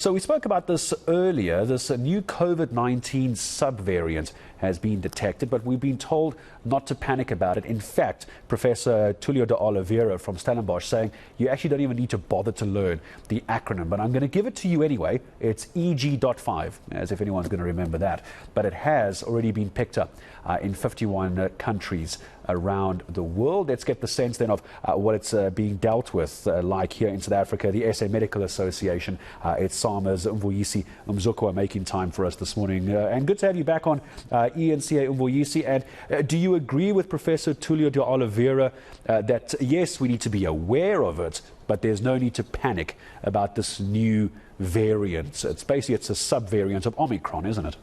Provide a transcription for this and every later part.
So we spoke about this earlier. This new COVID-19 subvariant has been detected, but we've been told not to panic about it. In fact, Professor Tulio de Oliveira from Stellenbosch saying you actually don't even need to bother to learn the acronym. But I'm going to give it to you anyway. It's EG.5, as if anyone's going to remember that. But it has already been picked up in 51 countries around the world. Let's get the sense then of what it's being dealt with, like here in South Africa, the SA Medical Association. It's SAMA's Mvuyisi Mzukwa making time for us this morning. And good to have you back on eNCA, Mvuyisi. And do you agree with Professor Tulio de Oliveira that, yes, we need to be aware of it, but there's no need to panic about this new variant? It's basically a subvariant of Omicron, isn't it?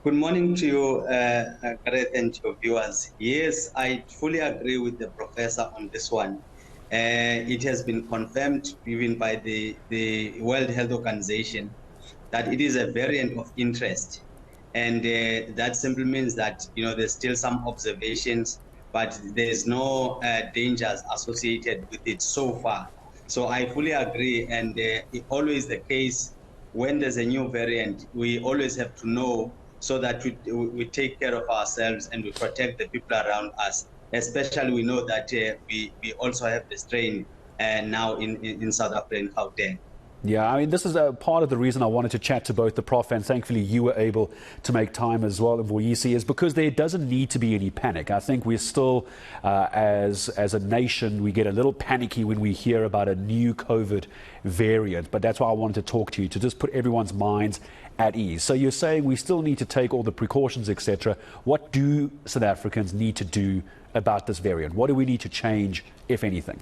Good morning to you, Gareth, and to your viewers. Yes, I fully agree with the professor on this one. It has been confirmed even by the World Health Organization that it is a variant of interest. And that simply means that, there's still some observations, but there's no dangers associated with it so far. So I fully agree, and it's always the case when there's a new variant, we always have to know so that we take care of ourselves and we protect the people around us. Especially we know that we also have the strain now in South Africa, in Gauteng. Yeah, I mean, this is a part of the reason I wanted to chat to both the Prof, and thankfully you were able to make time as well, Mvuyisi, is because there doesn't need to be any panic. I think we're still, as a nation, we get a little panicky when we hear about a new COVID variant, but that's why I wanted to talk to you, to just put everyone's minds at ease. So you're saying we still need to take all the precautions, etc. What do South Africans need to do about this variant? What do we need to change, if anything?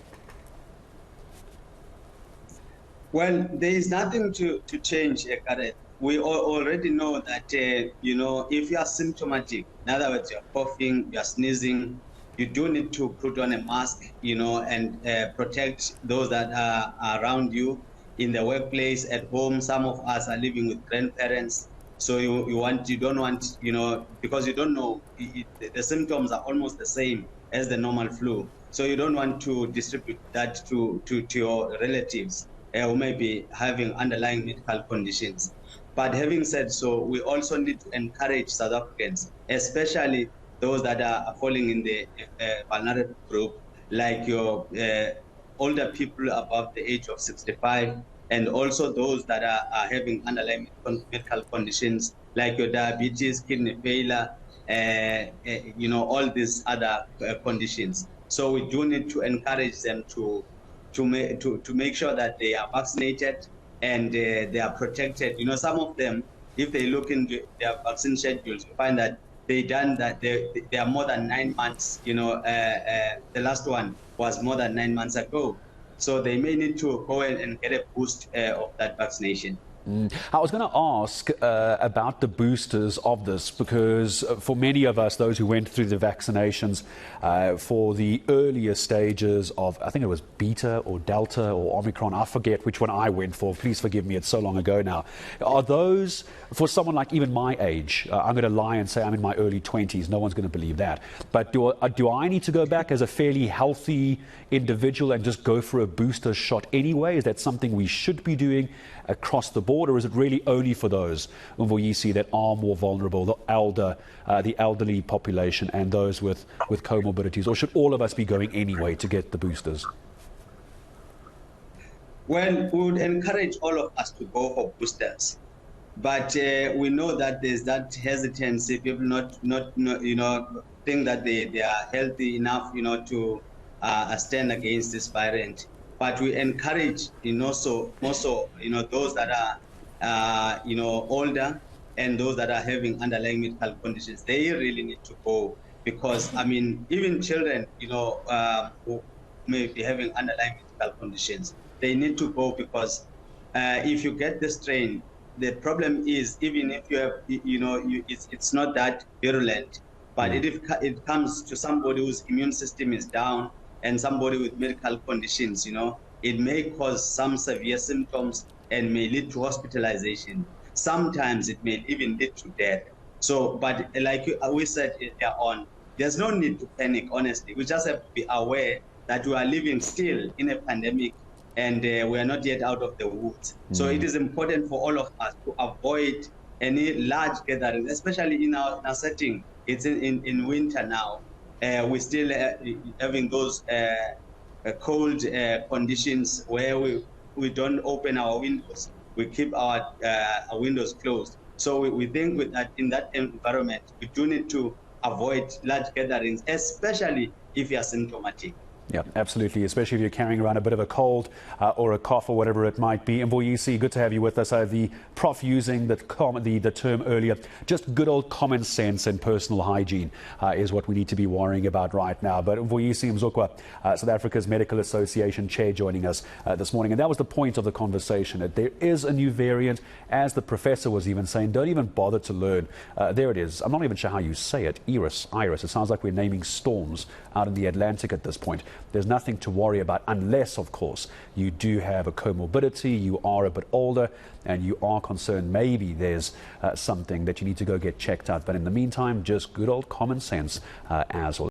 Well, there is nothing to change, Gareth. We already know that, if you are symptomatic, in other words, you're coughing, you're sneezing, you do need to put on a mask, and protect those that are around you in the workplace, at home. Some of us are living with grandparents. So you don't want, because you don't know, the symptoms are almost the same as the normal flu. So you don't want to distribute that to your relatives who may be having underlying medical conditions. But having said so, we also need to encourage South Africans, especially those that are falling in the vulnerable group, like your older people above the age of 65, and also those that are having underlying medical conditions, like your diabetes, kidney failure, all these other conditions. So we do need to encourage them to make sure that they are vaccinated and they are protected. Some of them, if they look into their vaccine schedules, you find that they are more than 9 months. The last one was more than 9 months ago. So they may need to go and get a boost of that vaccination. I was going to ask about the boosters of this, because for many of us, those who went through the vaccinations for the earlier stages of, I think it was Beta or Delta or Omicron, I forget which one I went for, please forgive me, it's so long ago now. Are those, for someone like even my age, I'm going to lie and say I'm in my early 20s, no one's going to believe that, but do I need to go back as a fairly healthy individual and just go for a booster shot anyway? Is that something we should be doing across the board, or is it really only for those, Mvuyisi, that are more vulnerable, the elderly population and those with comorbidities, or should all of us be going anyway to get the boosters? Well, we would encourage all of us to go for boosters, but we know that there's that hesitancy, people not think that they are healthy enough, to stand against this variant. But we encourage, those that are, older and those that are having underlying medical conditions. They really need to go, because, even children, who may be having underlying medical conditions, they need to go, because if you get the strain, the problem is, even if you have, it's not that virulent, but if it comes to somebody whose immune system is down, and somebody with medical conditions, it may cause some severe symptoms and may lead to hospitalization. Sometimes it may even lead to death. So, but like we said earlier on, there's no need to panic, honestly. We just have to be aware that we are living still in a pandemic, and we are not yet out of the woods. So it is important for all of us to avoid any large gatherings, especially in our setting. It's in winter now. We're still having those cold conditions where we don't open our windows. We keep our windows closed. So we think that in that environment, we do need to avoid large gatherings, especially if you are symptomatic. Yeah, absolutely, especially if you're carrying around a bit of a cold or a cough or whatever it might be. And Mvuyisi, good to have you with us. The Prof using the term earlier, just good old common sense and personal hygiene is what we need to be worrying about right now. But Mvuyisi Mzukwa, South Africa's Medical Association Chair, joining us this morning. And that was the point of the conversation, that there is a new variant, as the professor was even saying, don't even bother to learn. There it is. I'm not even sure how you say it. Eris. It sounds like we're naming storms out in the Atlantic at this point. There's nothing to worry about unless, of course, you do have a comorbidity, you are a bit older, and you are concerned maybe there's something that you need to go get checked out. But in the meantime, just good old common sense as well.